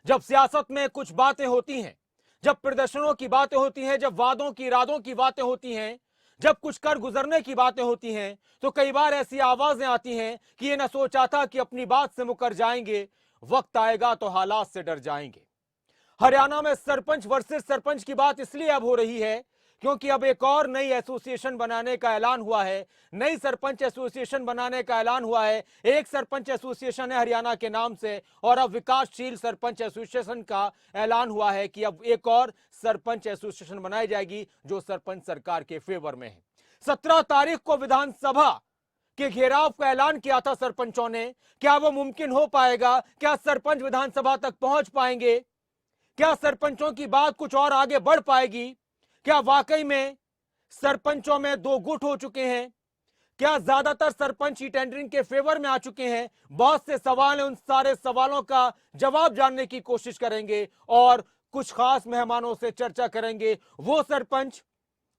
जब सियासत में कुछ बातें होती हैं, जब प्रदर्शनों की बातें होती हैं, जब वादों की इरादों की बातें होती हैं, जब कुछ कर गुजरने की बातें होती हैं, तो कई बार ऐसी आवाजें आती हैं कि ये न सोचा था कि अपनी बात से मुकर जाएंगे, वक्त आएगा तो हालात से डर जाएंगे। हरियाणा में सरपंच वर्सेस सरपंच की बात इसलिए अब हो रही है क्योंकि अब एक और नई एसोसिएशन बनाने का ऐलान हुआ है। नई सरपंच एसोसिएशन बनाने का ऐलान हुआ है। एक सरपंच एसोसिएशन है हरियाणा के नाम से, और अब विकासशील सरपंच एसोसिएशन का ऐलान हुआ है कि अब एक और सरपंच एसोसिएशन बनाई जाएगी जो सरपंच सरकार के फेवर में है। 17 तारीख को विधानसभा के घेराव का ऐलान किया था सरपंचों ने। क्या वो मुमकिन हो पाएगा? क्या सरपंच विधानसभा तक पहुंच पाएंगे? क्या सरपंचों की बात कुछ और आगे बढ़ पाएगी? क्या वाकई में सरपंचों में दो गुट हो चुके हैं? क्या ज्यादातर सरपंच ही टेंडरिंग के फेवर में आ चुके हैं? बहुत से सवाल हैं, उन सारे सवालों का जवाब जानने की कोशिश करेंगे और कुछ खास मेहमानों से चर्चा करेंगे। वो सरपंच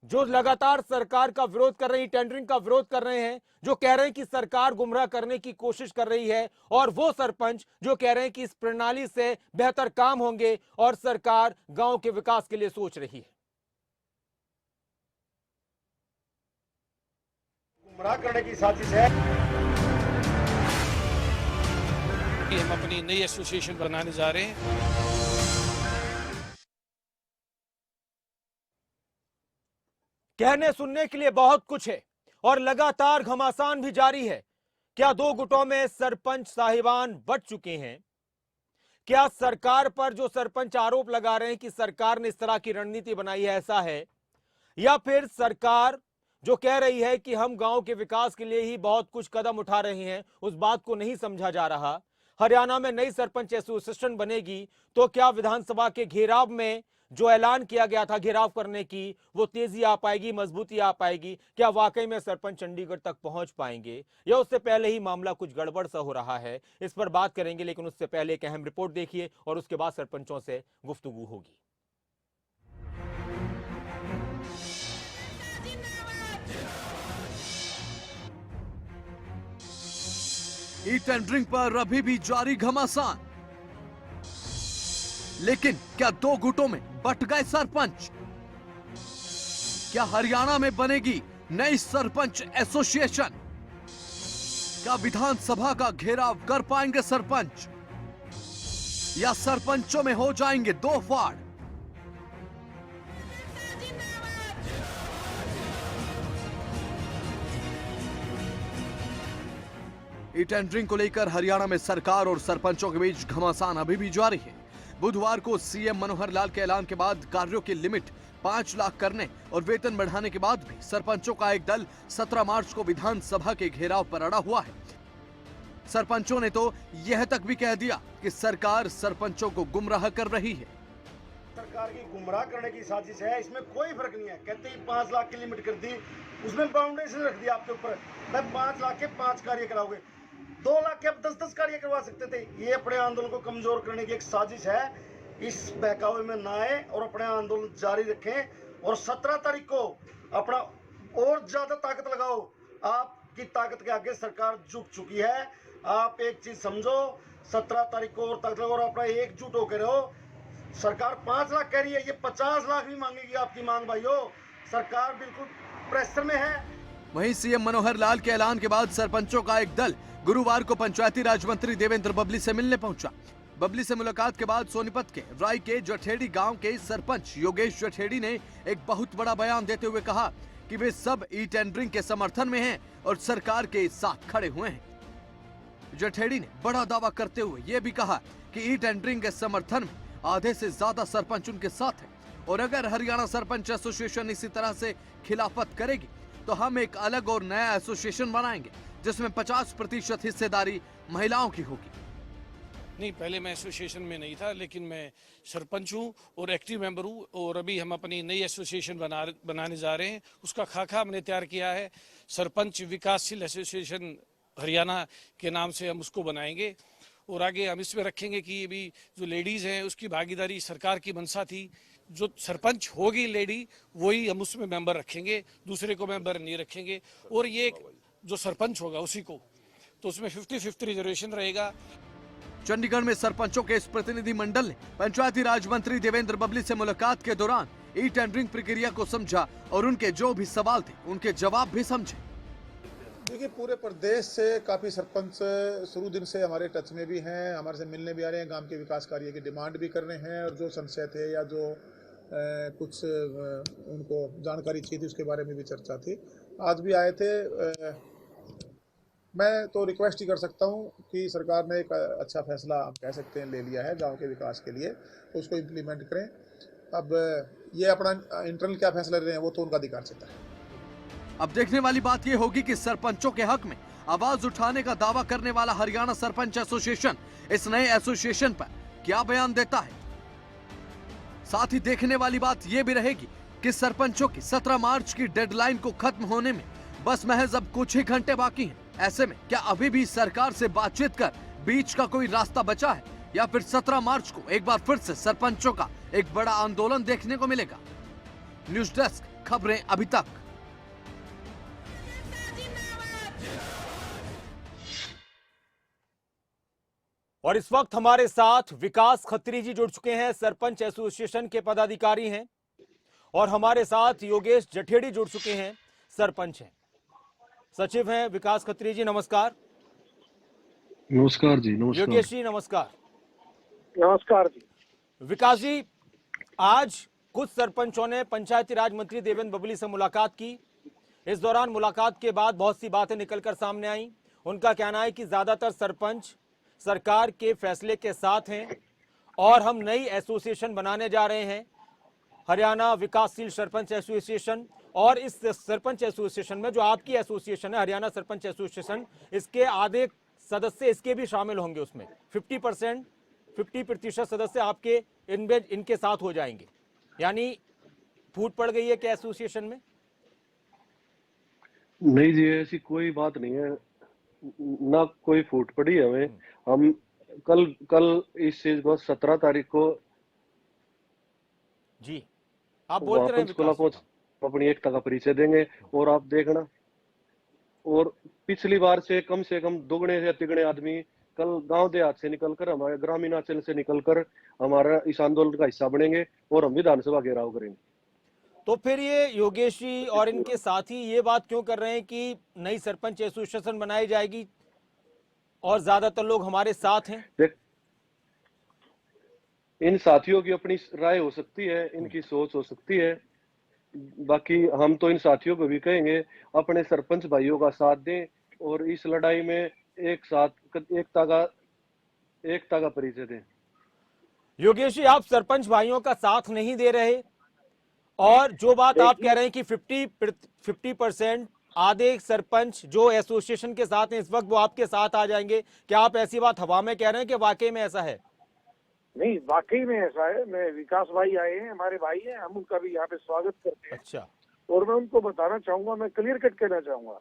जो लगातार सरकार का विरोध कर रही, टेंडरिंग का विरोध कर रहे हैं, जो कह रहे हैं कि सरकार गुमराह करने की कोशिश कर रही है, और वो सरपंच जो कह रहे हैं कि इस प्रणाली से बेहतर काम होंगे और सरकार गांव के विकास के लिए सोच रही है। गुमराह करने की साजिश है। हम अपनी नई एसोसिएशन बनाने जा रहे हैं। कहने सुनने के लिए बहुत कुछ है और लगातार घमासान भी जारी है। क्या दो गुटों में सरपंच साहिबान बंट चुके हैं? क्या सरकार पर जो सरपंच आरोप लगा रहे हैं कि सरकार ने इस तरह की रणनीति बनाई है, ऐसा है? या फिर सरकार जो कह रही है कि हम गांव के विकास के लिए ही बहुत कुछ कदम उठा रहे हैं, उस बात को नहीं समझा जा रहा? हरियाणा में नई सरपंच एसोसिएशन बनेगी तो क्या विधानसभा के घेराव में जो ऐलान किया गया था घेराव करने की, वो तेजी आ पाएगी, मजबूती आ पाएगी? क्या वाकई में सरपंच चंडीगढ़ तक पहुंच पाएंगे या उससे पहले ही मामला कुछ गड़बड़ सा हो रहा है? इस पर बात करेंगे, लेकिन उससे पहले एक अहम रिपोर्ट देखिए और उसके बाद सरपंचों से गुफ्तगू होगी। ई टेंडरिंग पर अभी भी जारी घमासान, लेकिन क्या दो गुटों में बंट गए सरपंच? क्या हरियाणा में बनेगी नई सरपंच एसोसिएशन? क्या विधानसभा का घेराव कर पाएंगे सरपंच, या सरपंचों में हो जाएंगे दो फाड़? ई टेंडरिंग को लेकर हरियाणा में सरकार और सरपंचों के बीच घमासान अभी भी जारी है। बुधवार को सीएम मनोहर लाल के ऐलान के बाद कार्यों की लिमिट 5 लाख करने और वेतन बढ़ाने के बाद भी सरपंचों का एक दल 17 मार्च को विधानसभा के घेराव पर अड़ा हुआ है। सरपंचों ने तो यह तक भी कह दिया कि सरकार सरपंचों को गुमराह कर रही है। सरकार की गुमराह करने की साजिश है, इसमें कोई फर्क नहीं है। कहते ही 5 लाख की लिमिट कर दी, उसमें बाउंडेशन रख दिया आपके ऊपर। मैं 5 लाख के 5 कार्य कराओगे, 2 लाख के आप 10-10 कार्य करवा सकते थे। ये अपने आंदोलन को कमजोर करने की एक साजिश है। इस बहकावे में ना आए और अपने आंदोलन जारी रखें और 17 तारीख को अपना और ज्यादा ताकत लगाओ। आपकी ताकत के आगे सरकार झुक चुकी है। आप एक चीज समझो, 17 तारीख को और ताकत लगाओ और अपना एकजुट होकर रहो। सरकार 5 लाख कह रही है, ये 50 लाख भी मांगेगी आपकी मांग भाइयों। सरकार बिल्कुल प्रेशर में है। वहीं सीएम मनोहर लाल के ऐलान के बाद सरपंचों का एक दल गुरुवार को पंचायती राज मंत्री देवेंद्र बबली से मिलने पहुंचा। बबली से मुलाकात के बाद सोनीपत के राय के जठेड़ी गांव के सरपंच योगेश जठेड़ी ने एक बहुत बड़ा बयान देते हुए कहा कि वे सब ई टेंडरिंग के समर्थन में हैं और सरकार के साथ खड़े हुए हैं। जठेड़ी ने बड़ा दावा करते हुए यह भी कहा कि ई टेंडरिंग के समर्थन में आधे से ज्यादा सरपंच उनके साथ हैं और अगर हरियाणा सरपंच एसोसिएशन इसी तरह से खिलाफत करेगी तो हम एक अलग और नया एसोसिएशन बनाएंगे जिसमें 50% हिस्सेदारी महिलाओं की होगी। नहीं, पहले मैं एसोसिएशन में नहीं था, लेकिन मैं सरपंच हूँ और एक्टिव मेंबर हूँ और अभी हम अपनी नई एसोसिएशन बनाने जा रहे हैं। उसका खाका हमने तैयार किया है। सरपंच विकासशील एसोसिएशन हरियाणा के नाम से हम उसको बनाएंगे और आगे हम इसमें रखेंगे कि अभी जो लेडीज़ हैं उसकी भागीदारी सरकार की मंशा थी। जो सरपंच होगी लेडी वही हम उसमें मेंबर रखेंगे, दूसरे को मेंबर नहीं रखेंगे। और ये जो सरपंच होगा उसी को, तो उसमें 50-50 रिजर्वेशन रहेगा। चंडीगढ़ में सरपंचों के इस प्रतिनिधि मंडल ने पंचायती राज मंत्री देवेंद्र बबली से मुलाकात के दौरान ई टेंडरिंग प्रक्रिया को समझा और उनके जो भी सवाल थे उनके जवाब भी समझे। देखिए, पूरे प्रदेश से काफ़ी सरपंच शुरू दिन से हमारे टच में भी हैं, हमारे से मिलने भी आ रहे हैं, गांव के विकास कार्य की डिमांड भी कर रहे हैं और जो संशय थे या जो कुछ उनको जानकारी चाहिए थी उसके बारे में भी चर्चा थी। आज भी आए थे। मैं तो रिक्वेस्ट ही कर सकता हूं कि सरकार ने एक अच्छा फैसला हम कह सकते हैं ले लिया है गांव के विकास के लिए, तो उसको इम्प्लीमेंट करें। अब ये अपना इंटरनल क्या फैसला ले रहे हैं वो तो उनका अधिकार चलता है। अब देखने वाली बात यह होगी कि सरपंचों के हक में आवाज उठाने का दावा करने वाला हरियाणा सरपंच एसोसिएशन इस नए एसोसिएशन पर क्या बयान देता है। साथ ही देखने वाली बात यह भी रहेगी कि सरपंचों की 17 मार्च की डेडलाइन को खत्म होने में बस महज अब कुछ ही घंटे बाकी हैं। ऐसे में क्या अभी भी सरकार से बातचीत कर बीच का कोई रास्ता बचा है या फिर 17 मार्च को एक बार फिर से सरपंचों का एक बड़ा आंदोलन देखने को मिलेगा। न्यूज डेस्क, खबरें अभी तक। और इस वक्त हमारे साथ विकास खत्री जी जुड़ चुके हैं, सरपंच एसोसिएशन के पदाधिकारी हैं, और हमारे साथ योगेश जठेड़ी जुड़ चुके हैं, सरपंच हैं, सचिव हैं। विकास खत्री जी नमस्कार। नमस्कार जी। नमस्कार योगेश जी नमस्कार। नमस्कार जी। विकास जी, आज कुछ सरपंचों ने पंचायती राज मंत्री देवेंद्र बबली से मुलाकात की। इस दौरान मुलाकात के बाद बहुत सी बातें निकलकर सामने आई। उनका कहना है कि ज्यादातर सरपंच सरकार के फैसले के साथ हैं और हम नई एसोसिएशन बनाने जा रहे हैं, हरियाणा विकासशील सरपंच एसोसिएशन। और इस सरपंच एसोसिएशन में जो आपकी एसोसिएशन है हरियाणा सरपंच एसोसिएशन, इसके आधे सदस्य इसके भी शामिल होंगे, उसमें 50% सदस्य आपके इनके साथ हो जाएंगे। यानी फूट पड़ गई है क्या एसोसिएशन में? नहीं जी, ऐसी कोई बात नहीं है, ना कोई फूट पड़ी है हमें। हम कल इस चीज को 17 तारीख को जी आप बोलते रहे पंचकुला पहुंच अपनी एकता का परिचय देंगे। और आप देखना, और पिछली बार से कम दोगुने या तिगुने आदमी कल गांव देहात से निकलकर, हमारे ग्रामीणांचल से निकलकर हमारा इस आंदोलन का हिस्सा बनेंगे और हम विधानसभा घेराव करेंगे। तो फिर ये योगेश जी और इनके साथी ये बात क्यों कर रहे हैं कि नई सरपंच एसोसिएशन बनाई जाएगी और ज्यादातर लोग हमारे साथ हैं? देख, इन साथियों की अपनी राय हो सकती है, इनकी सोच हो सकती है, बाकी हम तो इन साथियों को भी कहेंगे अपने सरपंच भाइयों का साथ दें और इस लड़ाई में एक साथ एकता का परिचय दें। योगेश जी, आप सरपंच भाइयों का साथ नहीं दे रहे, और जो बात आप कह रहे हैं कि 50% आधे सरपंच जो एसोसिएशन के साथ हैं इस वक्त वो आपके साथ आ जाएंगे, क्या आप ऐसी बात हवा में कह रहे हैं कि वाकई में ऐसा है? नहीं, वाकई में ऐसा है। मैं विकास भाई आए हैं, हमारे भाई हैं, हम उनका भी यहाँ पे स्वागत करते हैं। अच्छा। और मैं उनको बताना चाहूंगा, मैं क्लियर कट कहना चाहूंगा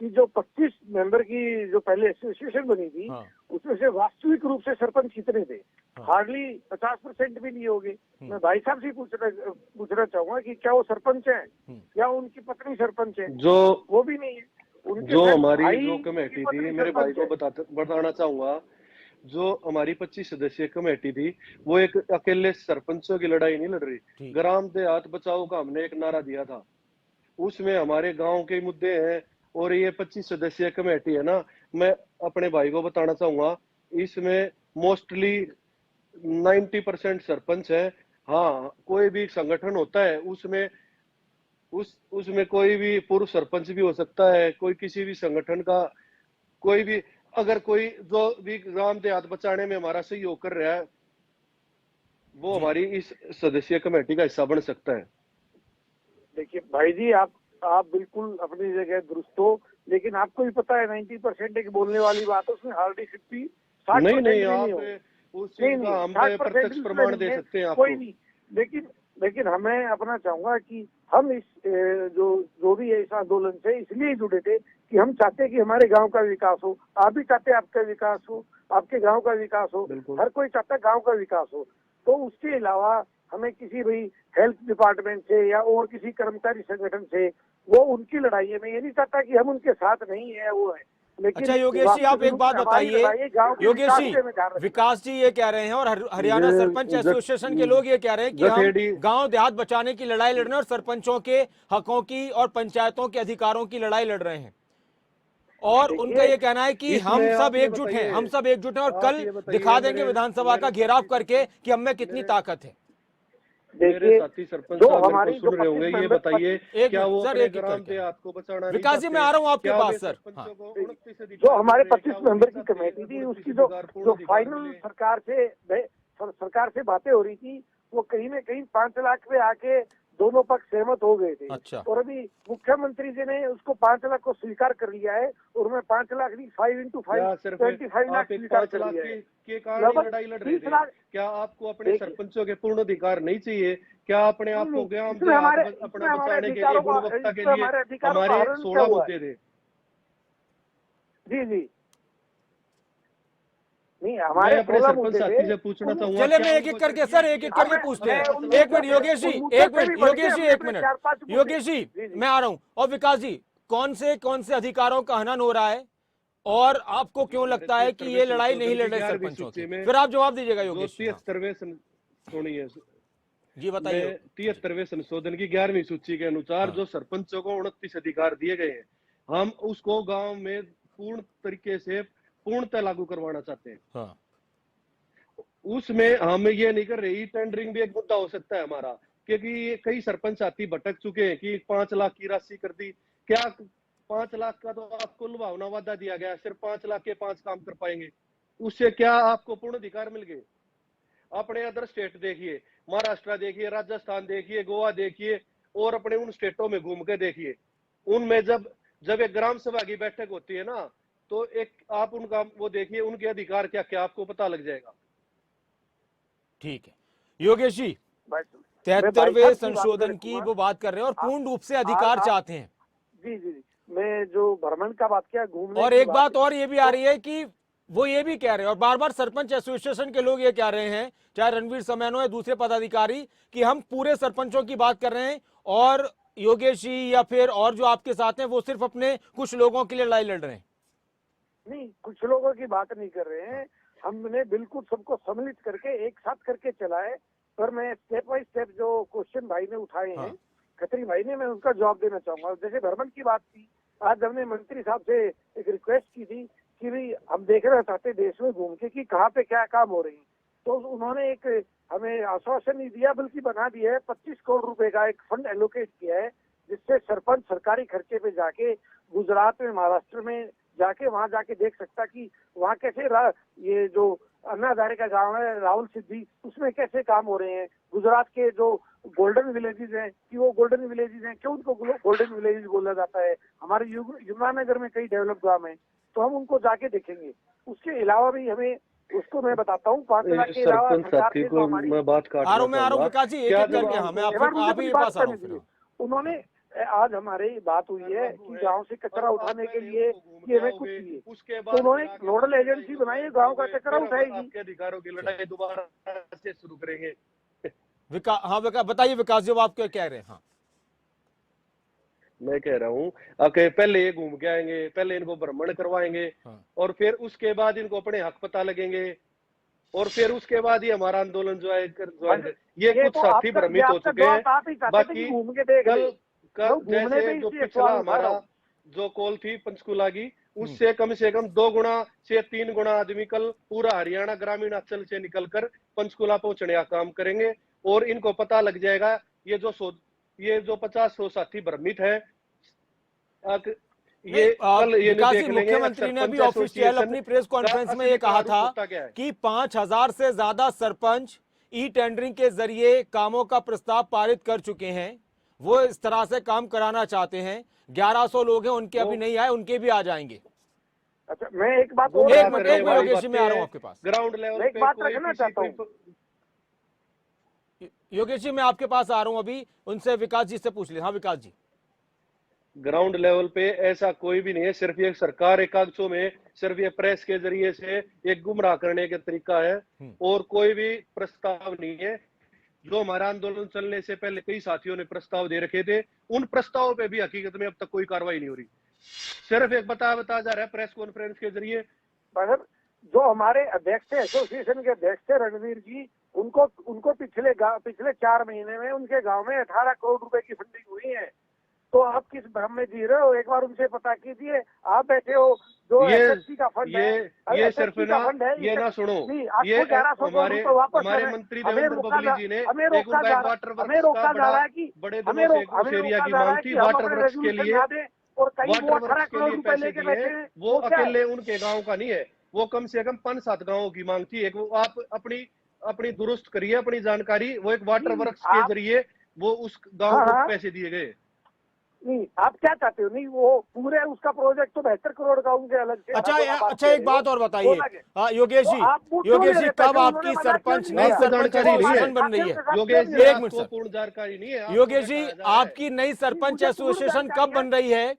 कि जो 25 मेंबर की जो पहले एसोसिएशन बनी थी, हाँ। उसमें से वास्तविक रूप से सरपंच कितने थे? हाँ। हार्डली 50% भी नहीं होंगे। मैं भाई साहब से पूछना चाहूंगा कि क्या वो सरपंच है या उनकी पत्नी सरपंच है? जो वो भी नहीं है। उनके जो सिर्फ हमारी भाई जो की कमेटी पत्नी थी, मेरे भाई सरपंच को है। बताना चाहूंगा, जो हमारी 25 सदस्यीय कमेटी थी वो एक अकेले सरपंचों की लड़ाई नहीं लड़ रही। ग्राम देहात बचाओ का हमने एक नारा दिया था, उसमें हमारे गांव के मुद्दे हैं। और ये 25 सदस्यीय कमेटी है ना, मैं अपने भाई को बताना चाहूंगा, इसमें मोस्टली 90% सरपंच है। हाँ, कोई भी संगठन होता है उसमें उसमें कोई भी पूर्व सरपंच भी हो सकता है, कोई किसी भी संगठन का कोई भी, अगर कोई जो भी ग्राम देहात बचाने में हमारा सहयोग कर रहा है वो हमारी इस सदस्यीय कमेटी का हिस्सा बन सकता है। देखिए भाई जी, आप बिल्कुल अपनी जगह दुरुस्त हो, लेकिन आपको भी पता है 90% एक बोलने वाली बात है, उसमें हार्डली 60 नहीं, आप उस चीज का हम प्रत्यक्ष प्रमाण दे सकते हैं आपको। कोई नहीं, लेकिन हमें अपना चाहूंगा कि हम इस जो भी है इस आंदोलन से इसलिए जुड़े थे कि हम चाहते हैं कि हमारे गांव का विकास हो। आप भी चाहते हैं आपका विकास हो, आपके गांव का विकास हो, हर कोई चाहता है गांव का विकास हो। तो उसके अलावा हमें किसी भी हेल्थ डिपार्टमेंट से या और किसी कर्मचारी संगठन से वो उनकी लड़ाई है, मैं ये नहीं चाहता कि हम उनके साथ नहीं है वो है, लेकिन अच्छा योगेश जी, आप एक बात बताइए, योगेश जी, विकास जी ये कह रहे हैं और हरियाणा ये सरपंच एसोसिएशन के लोग ये कह रहे हैं कि हम गठेड़ी गांव देहात बचाने की लड़ाई लड़ रहे हैं और सरपंचों के हकों की और पंचायतों के अधिकारों की लड़ाई लड़ रहे हैं, और उनका ये कहना है कि हम इसमें सब आप ये एकजुट हैं, बताइए, हम सब एकजुट हैं और आप कल ये बताइए, दिखा देंगे मेरे- विधानसभा का मेरे घेराव साथी- करके कि हम में कितनी ताकत है। मेरे देखिए, साथी सरपंच जो साहब मेरे हमारी को सुन रहे होंगे, ये बताइए एक क्या मिनट वो सर, अपने एक एक ग्राम करके। देहात को बचाना नहीं विकास जी, चाहते? मैं आ रहा हूं आपके क्या पास वे सर। सरपंचों हाँ। को 29 अधिकार जो हमारे मिल रहे हैं? 25 क्या वो मेंबर नहीं की चाहते? कमेटी थी, 29 उसकी जो अधिकार, पूर्ण जो अधिकार फाइनल मिले। सरकार से बातें हो रही थी, वो कहीं ना कहीं 5 लाख पे आके दोनों पक्ष सहमत हो गए थे। अच्छा। और अभी मुख्यमंत्री जी ने उसको 5 लाख को स्वीकार कर लिया है, और मैं 5 लाख नहीं 5 into 5 क्या सिर्फ 25 लाख आप एक स्वीकार 5 कर लाख लिया है। के कारण ही लगभग लड़ाई लड़ रहे 30 थे? लाख। क्या आपको अपने देखिए, सरपंचों के पूर्ण अधिकार नहीं चाहिए? क्या अपने आप को ग्राम इसमें हमारे देहात अपना इसमें हमारे बचाने के लिए, अधिकारों का गुणवत्ता के इसमें लिए हमारे अधिकारों का हमारे हनन 16 क्या हुआ है? मुद्दे थे? जी जी, नहीं मैं हमारे अपने 16 सरपंच मुद्दे साथी थे। से पूछना चाहूंगा, चले क्या मैं एक एक उनको करके चाहिए सर, कि एक एक करके हमें- पूछते मैं हैं। उन एक मिनट मुद्दों योगेश जी, उन मुद्दों एक पे भी मिनट बढ़ के योगेश जी, हमने एक अपने मिनट 4-5 मुद्दे- योगेश जी, जी, जी। मैं आ रहा हूं। और विकास जी, कौन से अधिकारों का हनन हो रहा है और आपको क्यों लगता है कि ये लड़ाई नहीं लड़ रहे सरपंचों की? फिर आप जवाब दीजिएगा जो योगेश जी। हाँ, 73वें सुनिए, जी बताइए। में 73वें संशोधन की 11वीं सूची के अनुसार हाँ। जो सरपंचों को 29 अधिकार दिए गए हैं, हम उसको गांव में पूर्ण तरीके से पूर्णतः लागू करवाना चाहते हैं। हाँ। उसमें हम ये नहीं कर रहे, टेंडरिंग भी एक मुद्दा हो सकता है हमारा, क्योंकि ये कई सरपंच साथी भटक चुके हैं कि 5 लाख की राशि कर दी। क्या 5 लाख का तो आपको लुभावना वादा दिया गया, सिर्फ 5 लाख के 5 काम कर पाएंगे? उससे क्या आपको पूर्ण अधिकार मिल गए? अपने अदर स्टेट देखिए, महाराष्ट्र देखिए, राजस्थान देखिए, गोवा देखिए, और अपने उन स्टेटों में घूम के देखिए, उनमें जब जब एक ग्राम सभा की बैठक होती है ना, तो एक आप उनका वो देखिए, उनके अधिकार क्या क्या आपको पता लग जाएगा। ठीक है योगेश जी, मैं 73वें बात संशोधन की करूंगा। वो बात कर रहे हैं और पूर्ण रूप से अधिकार चाहते हैं। जी जी जी, मैं जो भ्रमण का बात किया, घूमने और की एक बात और ये भी आ रही है कि वो ये भी कह रहे हैं और बार बार सरपंच एसोसिएशन के लोग ये कह रहे हैं, चाहे रणवीर समैनो या दूसरे पदाधिकारी, कि हम पूरे सरपंचों की बात कर रहे हैं और योगेश जी या फिर और जो आपके साथ हैं वो सिर्फ अपने कुछ लोगों के लिए लड़ाई लड़ रहे हैं। नहीं, कुछ लोगों की बात नहीं कर रहे हैं, हमने बिल्कुल सबको सम्मिलित करके एक साथ करके चला है। पर मैं स्टेप बाय स्टेप जो क्वेश्चन भाई ने उठाए हैं, खत्री भाई ने, मैं उनका जवाब देना चाहूंगा। जैसे भ्रमण की बात की, आज हमने मंत्री साहब से एक रिक्वेस्ट की थी कि भाई हम देखना चाहते देश में घूम के कि कहाँ पे क्या काम हो रही है, तो उन्होंने एक हमें आश्वासन नहीं दिया, बल्कि बना दिया है 25 करोड़ रुपए का एक फंड एलोकेट किया है, जिससे सरपंच सरकारी खर्चे पे जाके गुजरात में, महाराष्ट्र में जाके वहां जाके देख सकता कि वहाँ कैसे ये जो अन्ना हजारे का गांव है राहुल सिद्धि, उसमें कैसे काम हो रहे हैं। गुजरात के जो गोल्डन विलेजेस हैं, कि वो गोल्डन विलेजेस हैं, क्यों उनको गोल्डन विलेजेस बोला जाता है। हमारे यमुनानगर में कई डेवलप गांव हैं, तो हम उनको जाके देखेंगे। उसके अलावा भी हमें, उसको मैं बताता हूँ, 5 लाख के अलावा सरपंच सरकार साथी के को मैं बात काटना मैं आ रहा हूँ विकास जी, एक क्या एक करके। हाँ, मैं आप ही पास आ रहा हूँ। उन्होंने आज हमारी बात हुई है कि गांव से कचरा उठाने के लिए कि हमें कुछ चाहिए, उसके तो उन्होंने एक नोडल एजेंसी बनाई है, गांव का कचरा उठाएगी। आपके अधिकारों की लड़ाई दोबारा से शुरू करेंगे। हाँ बताइए विकास जी, आप क्या कह रहे हैं? हाँ, मैं कह रहा हूँ कि पहले ये घूम के आएंगे, पहले इनको भ्रमण करवाएंगे, और फिर उसके बाद इनको अपने हक पता लगेंगे, और फिर उसके बाद ही हमारा आंदोलन जो है ये कुछ तो साथी भ्रमित हो चुके हैं। बाकी घूम के देख कल जैसे जो पिछला हमारा जो कॉल थी पंचकुला की, उससे कम से कम 2 गुना से 3 गुना आदमी कल पूरा हरियाणा ग्रामीण अंचल से निकलकर पंचकुला पहुंचने का काम करेंगे, और इनको पता लग जाएगा ये जो 50-100 साथी भ्रमित है, ये कल ये विकास देख जी, लेंगे। मुख्यमंत्री ने भी ऑफिशियल अपनी प्रेस कॉन्फ्रेंस में ये कहा था कि 5000 से ज्यादा सरपंच ई टेंडरिंग के जरिए कामों का प्रस्ताव पारित कर चुके हैं, वो इस तरह से काम कराना चाहते हैं। 1100 लोग हैं, उनके अभी नहीं आए, उनके भी आ जाएंगे। अच्छा, मैं एक बात और एक मिनट योगेश जी, मैं आ रहा हूँ आपके पास। ग्राउंड लेवल एक बात रखना चाहता हूँ योगेश जी, मैं आपके पास आ रहा हूँ अभी, उनसे विकास जी से पूछ ले। हाँ विकास जी, ग्राउंड लेवल पे ऐसा कोई भी नहीं है, सिर्फ ये सरकार एक कागजों में, सिर्फ ये प्रेस के जरिए से एक गुमराह करने का तरीका है, और कोई भी प्रस्ताव नहीं है। जो हमारा आंदोलन चलने से पहले कई साथियों ने प्रस्ताव दे रखे थे, उन प्रस्तावों पे भी हकीकत में अब तक कोई कार्रवाई नहीं हो रही। सिर्फ एक बता जा रहा है प्रेस कॉन्फ्रेंस के जरिए। मगर जो हमारे अध्यक्ष थे, एसोसिएशन के अध्यक्ष थे रणवीर जी, उनको पिछले 4 महीने में उनके गांव में 18 करोड़ रुपए की फंडिंग हुई है। तो आप किस भ्रम में जी रहे हो? एक बार उनसे पता कीजिए। आप बैठे हो जो एसएससी का फंड है, ये सिर्फ ना, ये ना सुनो, ये हमारे मंत्री देवेंद्र बबली जी ने हमें रोका जा रहा है कि बड़े दिनों से उस एरिया की मांग थी वाटर वर्क्स के लिए, और कई वो 18 करोड़ रुपए लेके बैठे हैं। वो अकेले उनके गाँव का नहीं है, वो कम से कम 5-7 गाँवों की मांग थी। एक वो आप अपनी दुरुस्त करिए अपनी जानकारी, वो एक वाटर वर्क्स के जरिए वो उस गाँव को पैसे दिए गए। नहीं, आप क्या चाहते हो? नहीं, वो पूरे उसका प्रोजेक्ट तो 72 करोड़ का उनके अलग से। अच्छा एक बात और बताइए योगेश जी, कब आपकी सरपंच नई सरपंच एसोसिएशन बन रही है? योगेश जी, एक मिनट सर, पूर्ण जानकारी नहीं है। योगेश जी, आपकी नई सरपंच एसोसिएशन कब बन रही है?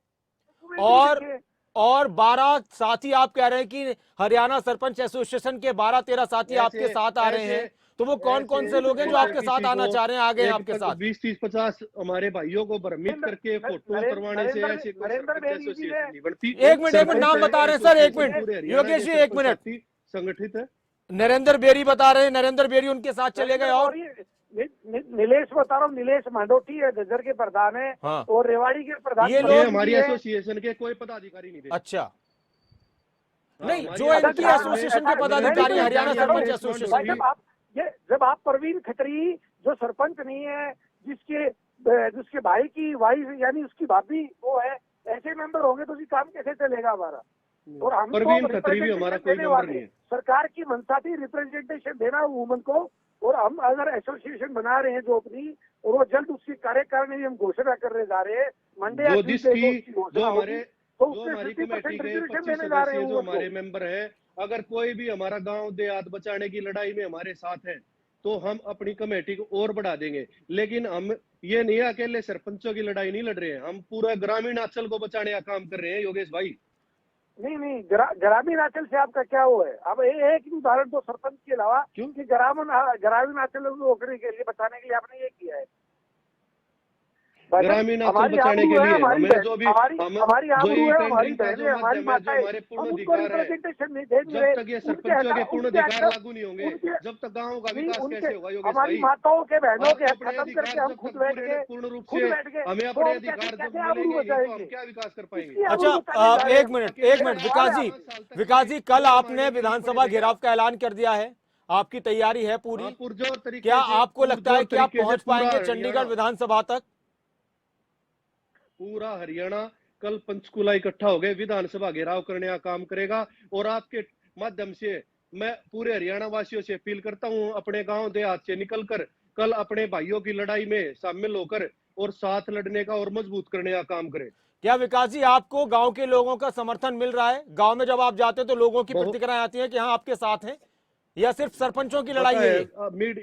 और 12 साथी आप कह रहे हैं कि हरियाणा सरपंच एसोसिएशन के 12-13 साथी आपके साथ आ रहे हैं, तो वो कौन कौन से लोग हैं जो आपके साथ आना चाह रहे हैं, आगे आपके साथ? 20-30-50 हमारे भाइयों को भ्रमित करके फोटो करवाने से ऐसी कोई एसोसिएशन नहीं बनती। एक मिनट नाम बता रहे हैं सर, एक मिनट योगेश जी, एक मिनट। संगठित है। नरेंद्र बेरी बता रहे हैं, नरेंद्र बेरी उनके साथ चले गए। और नीलेश बता रहा हूँ, नीलेश मांडोटी है, गजर के प्रधान है, हाँ। और रेवाड़ी के प्रधान। ये लोग हमारी एसोसिएशन के कोई पदाधिकारी नहीं थे। अच्छा, नहीं, जो इनकी एसोसिएशन के पदाधिकारी हरियाणा सरपंच एसोसिएशन, जब आप परवीन खत्री जो सरपंच नहीं है, जिसके भाई की वाइफ यानी उसकी भाभी वो है, ऐसे मेंबर होंगे तो काम कैसे चलेगा हमारा? और हम परवीन खत्री भी हमारा कोई मेंबर नहीं है। सरकार की मंशा थी रिप्रेजेंटेशन देना वुमन को, और हम अगर एसोसिएशन बना रहे हैं जो अपनी, और वो जल्द उसकी कार्यकारिणी हम घोषणा करने जा रहे हैं मंडे या जो हमारी कमेटी के 25 सदस्य जो हमारे मेंबर हैं, अगर कोई भी हमारा गांव देहात बचाने की लड़ाई में हमारे साथ है तो हम अपनी कमेटी को और बढ़ा देंगे। लेकिन हम ये नहीं अकेले सरपंचों की लड़ाई नहीं लड़ रहे हैं, हम पूरा ग्रामीण अंचल को बचाने का काम कर रहे हैं योगेश भाई। नहीं, ग्रामीण अंचल से आपका क्या वो है? अब एक उदाहरण तो सरपंच के अलावा क्योंकि ग्रामीण अंचल को रोकने के लिए, बचाने के लिए आपने ये किया है। ग्रामीण अंचल बचाने के लिए हमें जो भी हमारी माताएं, हमारे पूर्ण अधिकार है, जब तक ये सरपंचों के पूर्ण अधिकार लागू नहीं होंगे, जब तक गाँव का विकास कैसे होगा योगेश भाई? हमारी माताओं के बहनों के खत्म करके हम खुद बैठ के पूर्ण रूप से हमें अपने अधिकार जब मिलेंगे तो हम क्या विकास कर पाएंगे? अच्छा, एक मिनट विकास जी, कल आपने विधानसभा घेराव का ऐलान कर दिया है, आपकी तैयारी है पूरी? क्या आपको लगता है कि आप पहुंच पाएंगे चंडीगढ़ विधानसभा तक? पूरा हरियाणा कल पंचकुला इकट्ठा हो गए, विधानसभा घेराव करने का काम करेगा। और आपके माध्यम से मैं पूरे हरियाणा वासियों से अपील करता हूं, अपने गांव देहात से निकलकर कल अपने भाइयों की लड़ाई में शामिल होकर और साथ लड़ने का और मजबूत करने का काम करें। क्या विकास जी, आपको गांव के लोगों का समर्थन मिल रहा है? गांव में जब आप जाते हैं तो लोगों की प्रतिक्रियाएं आती हैं कि हाँ आपके साथ हैं, या सिर्फ सरपंचों की लड़ाई है?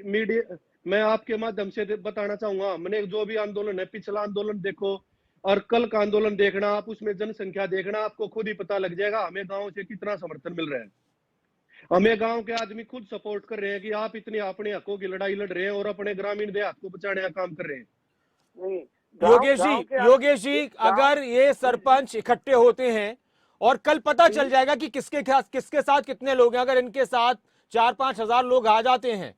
मीडिया मैं आपके माध्यम से बताना चाहूंगा, हमने जो भी आंदोलन है, पिछला आंदोलन देखो और कल का आंदोलन देखना, आप उसमें जनसंख्या देखना, आपको खुद ही पता लग जाएगा हमें गांव से कितना समर्थन मिल रहा है। हमें गांव के आदमी खुद सपोर्ट कर रहे हैं कि आप इतनी अपने हकों की लड़ाई लड़ रहे हैं और अपने ग्रामीण देहात को बचाने का काम कर रहे हैं। योगेश जी, अगर ये सरपंच इकट्ठे होते हैं और कल पता चल जाएगा कि किसके साथ कितने लोग हैं, अगर इनके साथ 4-5 हजार लोग आ जाते हैं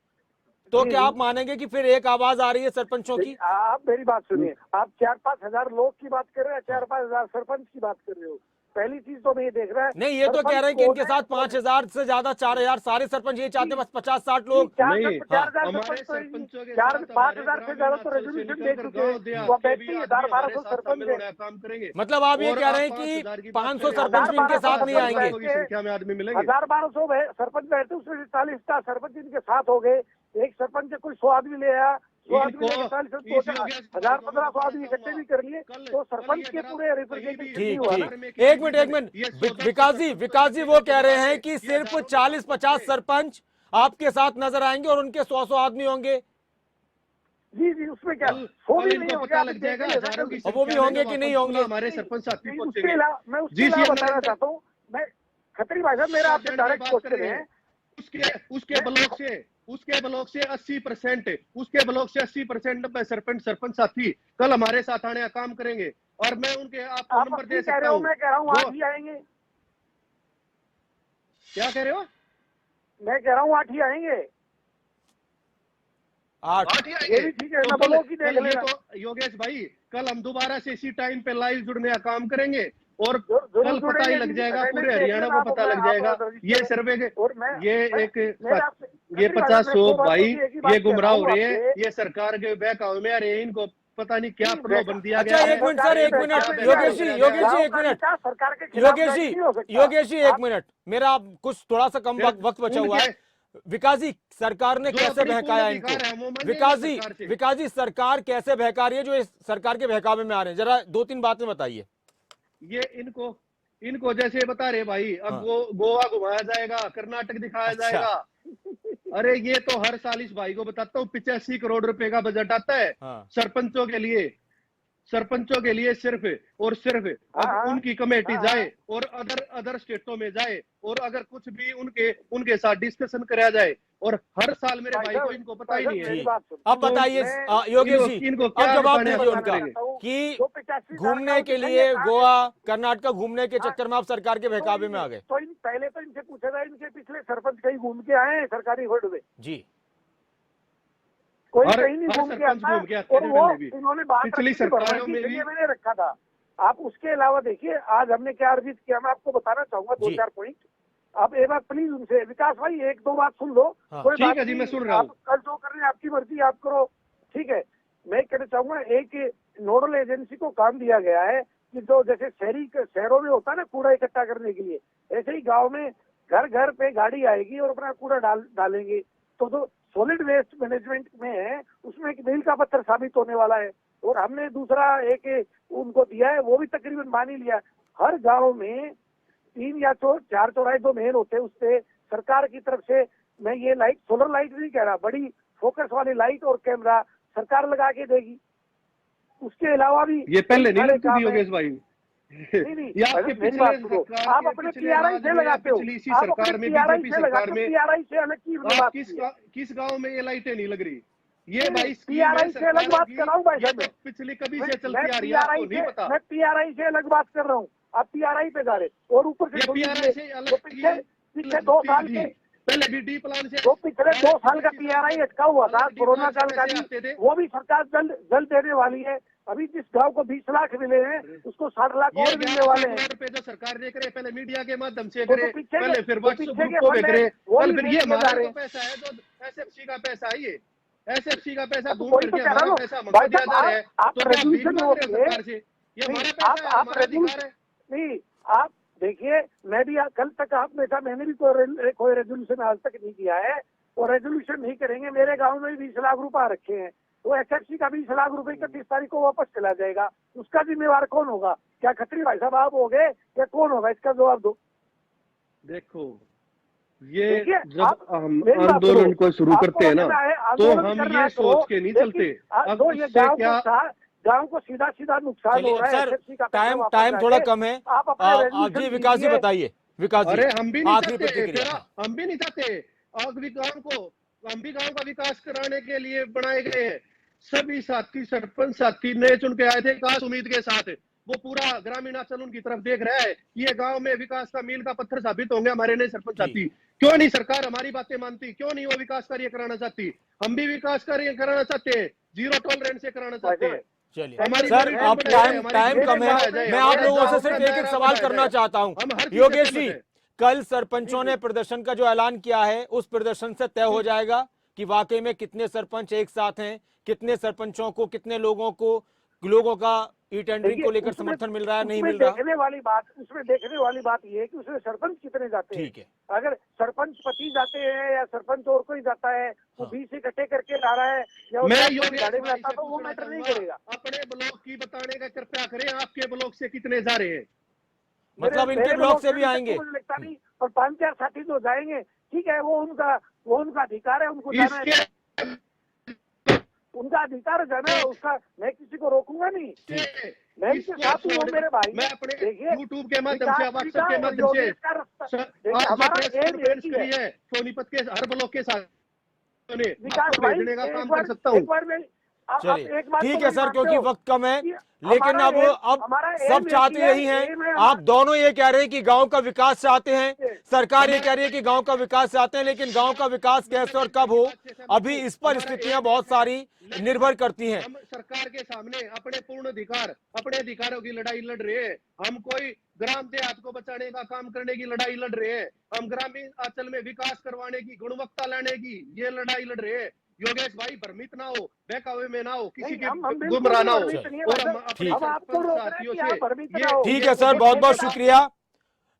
तो क्या आप मानेंगे कि फिर एक आवाज आ रही है सरपंचों की? आप मेरी बात सुनिए, आप 4-5 हजार लोग की बात कर रहे हैं, 4-5 हजार सरपंच की बात कर रहे हो। पहली चीज तो मैं ये देख रहा है, नहीं, ये तो कह रहे हैं कि इनके साथ 5,000 से ज्यादा 4,000 सारे सरपंच ये चाहते हैं, बस 50-60 लोग। 4,000-5,000 से ज्यादा तो रेजोल्यूशन दे चुके हैं, 1200 सरपंच है। मतलब आप ये कह रहे हैं कि 500 सरपंच भी इनके साथ नहीं आएंगे? 1,000-1,200 सरपंच बैठे, उसमें 40 सरपंच इनके साथ हो गए। एक सरपंच कोई 100 आदमी ले आया, 100 आदमी 1,000-1,500 आदमी इकट्ठे भी कर लिए, तो सरपंच के पूरे रिप्रेजेंटेटिव नहीं हुआ। एक मिनट विकास जी वो कह रहे हैं कि सिर्फ 40-50 सरपंच आपके साथ नजर आएंगे और उनके 100 आदमी होंगे। जी, उसमें क्या वो भी नहीं होगा, लग जाएगा, वो भी होंगे कि नहीं होंगे? हमारे सरपंच साथी मैं उसके अलावा बताना चाहता हूँ, मैं खत्री भाई साहब, मेरा आपसे डायरेक्ट क्वेश्चन है, उसके ब्लॉक से 80%, उसके ब्लॉक से 80% सरपंच साथी कल हमारे साथ आने का काम करेंगे। और मैं उनके आपको आप नंबर अपनी दे कह सकता रहे हो, हूँ। मैं कह रहा हूँ वो- 8 ही आएंगे। क्या कह रहे हो? मैं कह रहा हूँ 8 ही आएंगे। 8 8 ही ये आएंगे। भी ठीक है तो ना, कल बोलो कि देख कल ये लेना। तो योगेश भाई, कल हम दोबारा से इसी टाइम पे लाइव जुड़ने का काम करेंगे और जरूर कल पता ही जुड़ेंगे लग जी, जाएगा, अटेंडेंस पूरे देख हरियाणा लेना को आप पता अपना, लग जाएगा। आप ये रजिस्टर सर्वे के और मैं मेरे आपसे ये खत्री भाई, 50 मैं 100 100 बातों भाई की एक ही बात ये कह रहा गुमराह हो हूँ रहे हैं, आपसे। ये सरकार के बहकावे में आ रहे हैं। इनको पता नहीं क्या नहीं, प्रलोभन दिया अच्छा, गया है। एक मिनट सर, एक मिनट, योगेश जी, योगेश जी, एक मिनट, सरकार के खिलाफ योगेश जाके जी, नहीं हो सकता। योगेश जी, एक आप- मिनट, मेरा कुछ थोड़ा सा कम वक्त बचा हुआ है। विकास जी, सरकार ने जो कैसे अपनी बहकाया पूर्ण इनको? अधिकार है, वो मानिए विकास सरकार से। जी, विकास जी, सरकार कैसे बहका रही है जो इस सरकार के बहकावे में आ रहे हैं? जरा 2-3 बातें बताइए। ये इनको जैसे बता रहे भाई, अब हाँ। गोवा घुमाया जाएगा, कर्नाटक दिखाया अच्छा। जाएगा। अरे ये तो हर साल इस भाई को बताता हूँ, 85 करोड़ रुपए का बजट आता है हाँ। सरपंचों के लिए सिर्फ और सिर्फ। अब हाँ, उनकी कमेटी हाँ, जाए और अदर स्टेटों में जाए और अगर कुछ भी उनके साथ डिस्कशन कराया जाए, और हर साल मेरे भाई को इनको पता ही नहीं है। मेरी बात सुन। अब बताइए मैं- योगेश जी, इनको अब क्या जवाब बताने दीजिए का उनका करेंगे? कि जो 85 घूमने के लिए गोवा कर्नाटक घूमने के चक्कर में आप सरकार के बहकावे में आ गए। तो पहले तो इनसे पूछा था, इनके पिछले सरपंच कहीं घूम के आए हैं सरकारी फंड में? जी, कोई हर- कहीं नहीं हर घूम के सरपंच आता। घूम के आते और हैं वो पहले भी। इन्होंने बात पिछली रखी थी, सरकारों भगवान की में भी। जगह मैंने रखा था। आप उसके अलावा देखिए आज हमने क्या अर्जित किया, मैं आपको बताना चाहूंगा जी। 2-4 पॉइंट। आप एक बार प्लीज उनसे, विकास भाई 1-2 बात सुन लो। हाँ। कोई ठीक बात है जी, नहीं, मैं सुन रहा आप हूँ। कल जो कर रहे हैं आपकी मर्जी, आप करो, ठीक है। मैं कहना चाहूंगा, एक नोडल एजेंसी को काम दिया गया है कि जो जैसे शहरों में होता है ना कूड़ा इकट्ठा करने के लिए, ऐसे ही गाँव में घर घर पे गाड़ी आएगी और अपना कूड़ा डालेंगे। तो जो सॉलिड वेस्ट मैनेजमेंट में है उसमें एक मील का पत्थर साबित होने वाला है। और हमने दूसरा एक उनको दिया है, वो भी तकरीबन मान ही लिया। हर गांव में 3 या 4 चौराहे जो मेन होते हैं उससे सरकार की तरफ से, मैं ये लाइट सोलर लाइट नहीं कह रहा, बड़ी फोकस वाली लाइट और कैमरा सरकार लगा के देगी। उसके अलावा भी ये पहले नहीं सारे लगती काम थी है। योगेश भाई। नहीं, ये आपके मेरी बात सुनो, आप अपने PRI से लगाते हो, पिछली इसी आप सरकार अपने में, PRI बीजेपी से सरकार लगाते में हो, PRI से अलग की आप बात किस गांव में ये लाइटें नहीं लग रही? ये नहीं, भाई स्कीम है PRI से अलग सरकारों बात की, कर रहा हूँ भाई ये साहब तो मैं। पिछली कभी मैं से चलती आ रही है, आपको नहीं पता। मैं PRI से अलग बात कर रहा हूँ, आप PRI पे जा रहे और ऊपर से ये सुन PRI लीजिए, से अलग जो पिछले 2 साल के, पहले भी डी प्लान से जो पिछले 2 साल का PRI अटका हुआ था अलग डी कोरोना प्लान से काल का पैसे आते भी, थे। वो भी सरकार जल्द देने वाली है। अभी जिस गांव को 20 लाख मिले हैं उसको 60 लाख ये और मिलने वाले हैं। करोड़ रुपए जो सरकार दे करे, पहले मीडिया के माध्यम से तो करे, पीछे के- पहले फिर तो व्हाट्सएप पीछे ग्रुप के को फंड करे, है, वो कल भी फिर देख ये के जा हमारा रहे जो हैं। पैसा है, जो एसएफसी का पैसा है, ये एसएफसी का पैसा घूम वही तो करके कह रहा हमारा हूँ पैसा हमको भाई दिया साहब, जा रहा है। आप तो क्या भीख रेजोल्यूशन मांग रहे हैं होके- सरकार से? ये हमारा नहीं, पैसा है, आप हमारा अधिकार है। नहीं, आप देखिए, मैं भी कल तक मैंने भी कोई रेजोल्यूशन आज तक नहीं किया है और रेजोल्यूशन नहीं करेंगे। मेरे गांव में 20 लाख रुपए रखे हैं, तो एसएफसी का 20 लाख रुपए 31 तारीख को वापस चला जाएगा। उसका जिम्मेवार कौन होगा? क्या खत्री भाई साहब आप होगे या कौन होगा? इसका जवाब दो। देखो, ये देखिए, जब आप हम मेरी बात आंदोलन सुनो, को शुरू आपको करते हैं ना, करना है, तो आंदोलन हम करना ये है तो, सोच के नहीं लेकिन चलते। अब तो ये उससे क्या गांव को सीधा नुकसान चलिए हो रहा है। सर, SFC का पैसा टाइम वापस थोड़ा जाके कम है। आप अपने आप resolution जी विकास जी दीजिए। बताइए, विकास जी अरे हम भी नहीं आखिरी चाहते, प्रतिक्रिया। हम भी नहीं चाहते। हम भी गांव का विकास कराने के लिए बनाए गए हैं। सभी साथी, सरपंच साथी नए चुन के आए थे खास उम्मीद के साथ। वो पूरा ग्रामीणांचल उनकी तरफ देख रहा है कि ये गांव में विकास का मील का पत्थर साबित होंगे हमारे नए सरपंच जी। साथी। क्यों नहीं सरकार हमारी बातें मानती? क्यों नहीं वो विकास कार्य कराना चाहती? हम भी विकास कार्य कराना चाहते हैं, जीरो टॉलरेंस से कराना चाहते हैं। चलिए हमारी सर, मॉनिटरिंग अब बढ़ाई जाए, टाइम हमारी कम है। बढ़ाई जाए, मैं आप हमारे लोगों से गांव सिर्फ का एक दायरा सवाल बढ़ाया करना जाए। चाहता हूं। हम हर चीज से योगेश जी, सहमत हैं। कल सरपंचों ने प्रदर्शन का जो ऐलान किया है उस प्रदर्शन से तय हो जाएगा कि वाकई में कितने सरपंच एक साथ हैं, कितने सरपंचों को, कितने लोगों का ई टेंडरिंग को लेकर समर्थन मिल रहा है, नहीं मिल रहा। उसमें देखने वाली बात ये है कि उसमें सरपंच कितने जाते हैं। ठीक है, अगर सरपंच 25 जाते हैं या सरपंच और कोई जाता है, वो हाँ। 20 इकट्ठे करके ला रहा है या मैं गाड़ी योगेश में भाई आता से तो वो पूछना मैटर नहीं चाहूंगा, करेगा। अपने ब्लॉक की बताने का कृपया करें, आपके ब्लॉक से कितने जा रहे हैं? मतलब इनके ब्लॉक से भी आएंगे। मुझे लगता नहीं, और 5-4 साथी जो जाएंगे ठीक है, वो उनका अधिकार है, उनको जाना है, इसके उनका अधिकार जाना है उसका, मैं किसी को रोकूंगा नहीं। मैं इनके इसको साथ हूँ, वो छोड़- मेरे भाई। मैं अपने देखिए, YouTube के माध्यम से, विकास व्हाट्सएप के और माध्यम से योगेश का रास्ता- देखिए, हमारा प्रेस एम कॉन्फ्रेंस एक ही करी है। है सोनीपत के हर ब्लॉक के साथ विकास आपको भाई, भेजने का एक काम बार- कर सकता हूँ। एक बार मैं चलिए एक बात ठीक तो है मेरी सर, मानते क्योंकि हो वक्त कम है, कि लेकिन हमारा अब हमारा सब एम चाहते है, यही एम है हैं। आप दोनों ये कह रहे हैं कि गांव का विकास चाहते हैं, सरकार ये कह रही है कि गांव का विकास चाहते हैं, लेकिन गांव का विकास कैसे और कब हो, अभी इस पर स्थितियां बहुत सारी निर्भर करती हैं। हम सरकार के सामने अपने पूर्ण अधिकार, अपने अधिकारों की लड़ाई लड़ रहे हैं। हम कोई ग्राम देहात को बचाने का काम करने की लड़ाई लड़ रहे हैं। हम ग्रामीण अंचल में विकास करवाने की, गुणवत्ता लाने की ये लड़ाई लड़ रहे हैं। योगेश भाई भ्रमित ना हो, बहकावे में ना हो, किसी के गुमराह ना हो। और हम अपने साथियों से ठीक है सर, बहुत बहुत शुक्रिया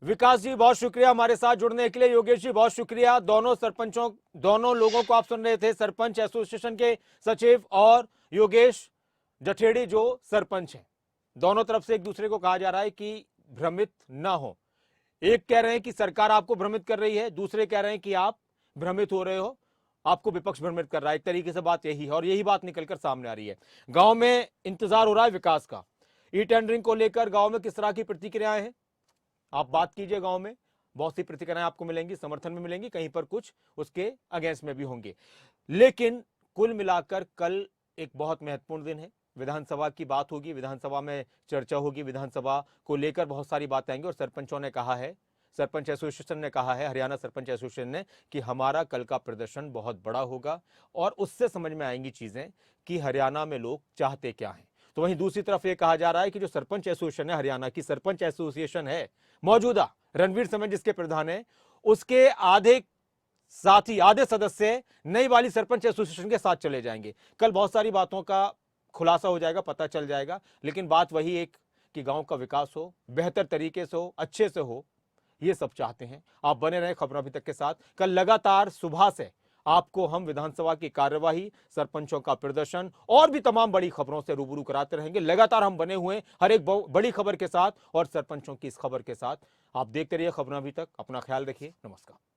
विकास जी, बहुत शुक्रिया हमारे साथ जुड़ने के लिए। योगेश जी बहुत शुक्रिया। दोनों सरपंचों, दोनों लोगों को आप सुन रहे थे, सरपंच एसोसिएशन के सचिव और योगेश जठेड़ी जो सरपंच हैं। दोनों तरफ से एक दूसरे को कहा जा रहा है कि भ्रमित ना हो। एक कह रहे हैं कि सरकार आपको भ्रमित कर रही है, दूसरे कह रहे हैं कि आप भ्रमित हो रहे हो, आपको विपक्ष भ्रमित कर रहा है। एक तरीके से बात यही है और यही बात निकलकर सामने आ रही है। गांव में इंतजार हो रहा है विकास का। ई टेंडरिंग को लेकर गांव में किस तरह की प्रतिक्रियाएं हैं, आप बात कीजिए। गांव में बहुत सी प्रतिक्रियाएं आपको मिलेंगी, समर्थन में मिलेंगी, कहीं पर कुछ उसके अगेंस्ट में भी होंगे। लेकिन कुल मिलाकर कल एक बहुत महत्वपूर्ण दिन है। विधानसभा की बात होगी, विधानसभा में चर्चा होगी, विधानसभा को लेकर बहुत सारी बातें आएंगी। और सरपंचों ने कहा है, सरपंच एसोसिएशन ने कहा है, हरियाणा सरपंच एसोसिएशन ने, कि हमारा कल का प्रदर्शन बहुत बड़ा होगा और उससे समझ में आएंगी चीजें कि हरियाणा में लोग चाहते क्या हैं। तो वहीं दूसरी तरफ यह कहा जा रहा है कि जो सरपंच एसोसिएशन है, हरियाणा की सरपंच एसोसिएशन है मौजूदा, रणवीर समन जिसके प्रधान है, उसके आधे साथी, आधे सदस्य नई वाली सरपंच एसोसिएशन के साथ चले जाएंगे। कल बहुत सारी बातों का खुलासा हो जाएगा, पता चल जाएगा। लेकिन बात वही एक कि गांव का विकास हो, बेहतर तरीके से हो, अच्छे से हो, ये सब चाहते हैं। आप बने रहे खबरों अभी तक के साथ। कल लगातार सुबह से आपको हम विधानसभा की कार्यवाही, सरपंचों का प्रदर्शन और भी तमाम बड़ी खबरों से रूबरू कराते रहेंगे। लगातार हम बने हुए हर एक बड़ी खबर के साथ और सरपंचों की इस खबर के साथ। आप देखते रहिए खबरों अभी तक। अपना ख्याल रखिए। नमस्कार।